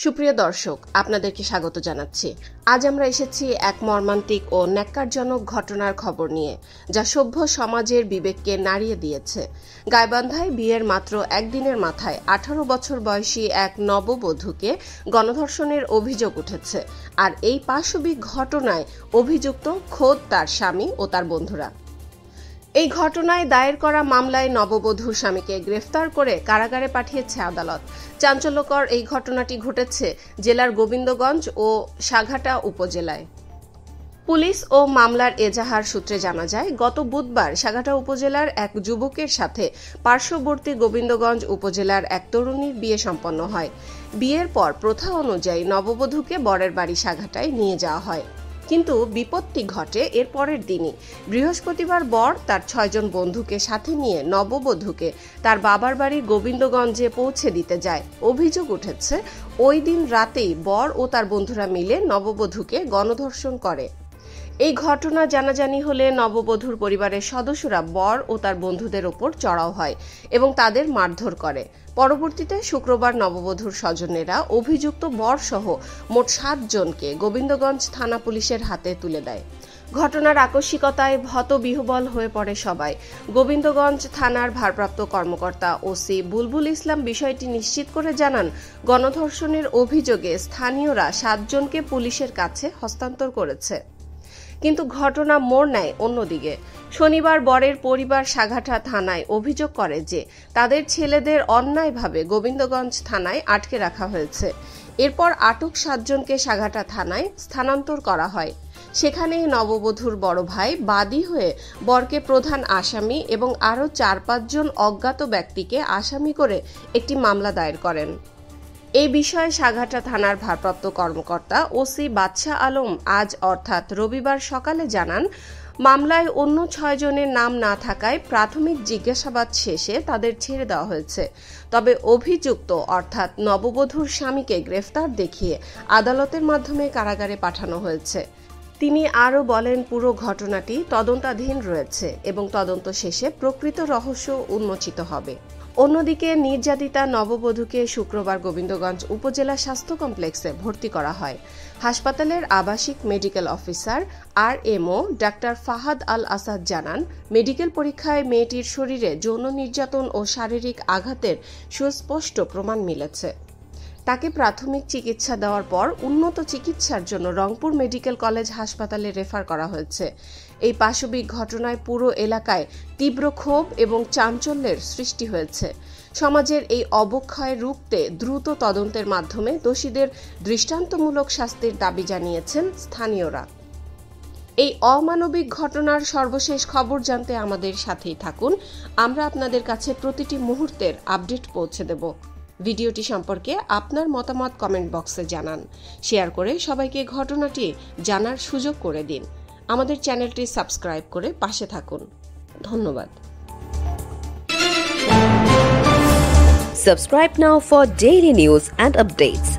সুপ্রিয় দর্শক, আপনাদেরকে স্বাগত জানাচ্ছি। আজ আমরা এসেছি এক মর্মান্তিক ও ন্যাক্কারজনক ঘটনার খবর নিয়ে, যা সভ্য সমাজের বিবেককে নাড়িয়ে দিয়েছে। গাইবান্ধায় বিয়ের মাত্র একদিনের মাথায় 18 বছর বয়সী এক নববধূকে গণধর্ষণের অভিযোগ উঠেছে। আর এই পাশবিক ঘটনায় অভিযুক্ত খোদ তার স্বামী ও তার বন্ধুরা। এই ঘটনায় দায়ের করা মামলায় নববধূর স্বামীকে গ্রেফতার করে কারাগারে পাঠিয়েছে আদালত। চাঞ্চল্যকর এই ঘটনাটি ঘটেছে জেলার গোবিন্দগঞ্জ ও সাঘাটা উপজেলায়। পুলিশ ও মামলার এজাহার সূত্রে জানা যায়, গত বুধবার সাঘাটা উপজেলার এক যুবকের সাথে পার্শ্ববর্তী গোবিন্দগঞ্জ উপজেলার এক তরুণীর বিয়ে সম্পন্ন হয়। বিয়ের পর প্রথা অনুযায়ী নববধূকে বরের বাড়ি সাঘাটায় নিয়ে যাওয়া হয়। কিন্তু বিপত্তি ঘটে এর পরের দিনই। বৃহস্পতিবার বর তার 6 জন বন্ধুকে সাথে নিয়ে নববধূকে তার বাবার বাড়ি গোবিন্দগঞ্জে পৌঁছে দিতে যায়। অভিযোগ উঠেছে, ওই দিন রাতেই বর ও তার বন্ধুরা মিলে নববধূকে গণধর্ষণ করে। এই ঘটনা জানাজানি হলে নববধূর পরিবারের সদস্যরা বর ও তার বন্ধুদের ওপর চড়াও হয় এবং তাদের মারধর করে। পরবর্তীতে শুক্রবার নববধূর স্বজনেরা অভিযুক্ত বর সহ মোট 7 জনকে গোবিন্দগঞ্জ থানা পুলিশের হাতে তুলে দেয়। ঘটনার আকস্মিকতায় হতবিহ্বল হয়ে পড়ে সবাই। গোবিন্দগঞ্জ থানার ভারপ্রাপ্ত কর্মকর্তা ওসি বুলবুল ইসলাম বিষয়টি নিশ্চিত করে জানান, গণধর্ষণের অভিযোগে স্থানীয়রা 7 জনকে পুলিশের কাছে হস্তান্তর করেছে। কিন্তু ঘটনা মোড় নেয় অন্যদিকে। শনিবার বরের পরিবার সাঘাটা থানায় অভিযোগ করে যে তাদের ছেলেদের অন্যায়ভাবে গোবিন্দগঞ্জ থানায় আটকে রাখা হয়েছে। এরপর আটক 7 জনকে সাঘাটা থানায় স্থানান্তর করা হয়। সেখানে নববধূর বড় ভাই বাদী হয়ে বরকে প্রধান আসামি এবং আরও 4-5 জন অজ্ঞাত ব্যক্তিকে আসামি করে একটি মামলা দায়ের করেন। এই বিষয়ে সাঘাটা থানার ভারপ্রাপ্ত কর্মকর্তা ওসি বাদশা আলম আজ অর্থাৎ রবিবার সকালে জানান, মামলায় অন্য 6 জনের নাম না থাকায় প্রাথমিক জিজ্ঞাসাবাদ শেষে তাদের ছেড়ে দেওয়া হয়েছে। তবে অভিযুক্ত অর্থাৎ নববধূর স্বামীকে গ্রেফতার দেখিয়ে আদালতের মাধ্যমে কারাগারে পাঠানো হয়েছে। তিনি আরও বলেন, পুরো ঘটনাটি তদন্তাধীন রয়েছে এবং তদন্ত শেষে প্রকৃত রহস্য উন্মোচিত হবে। অন্যদিকে নির্যাতিতা নববধূকে শুক্রবার গোবিন্দগঞ্জ উপজেলা স্বাস্থ্য কমপ্লেক্সে ভর্তি করা হয়। হাসপাতালের আবাসিক medical officer RMO doctor Fahad Al Asad জানান, মেডিকেল পরীক্ষায় মেয়েটির শরীরে যৌন নির্যাতন ও শারীরিক আঘাতের সুস্পষ্ট প্রমাণ মিলেছে। তাকে প্রাথমিক চিকিৎসা দেওয়ার পর উন্নত চিকিৎসার জন্য রংপুর মেডিকেল কলেজ হাসপাতালে রেফার করা হয়েছে। এই পাশবিক ঘটনায় পুরো এলাকায় তীব্র ক্ষোভ এবং চাঞ্চল্যের সৃষ্টি হয়েছে। সমাজের এই অবক্ষয় রুখতে দ্রুত তদন্তের মাধ্যমে দোষীদের দৃষ্টান্তমূলক শাস্তির দাবি জানিয়েছেন স্থানীয়রা। এই অমানবিক ঘটনার সর্বশেষ খবর জানতে আমাদের সাথেই থাকুন। আমরা আপনাদের কাছে প্রতিটি মুহূর্তের আপডেট পৌঁছে দেব। ভিডিওটি সম্পর্কে আপনার মতামত কমেন্ট বক্সে জানান। শেয়ার করে সবাইকে ঘটনাটি জানার সুযোগ করে দিন। আমাদের চ্যানেলটি সাবস্ক্রাইব করে পাশে থাকুন। ধন্যবাদ। Subscribe now for daily news and updates.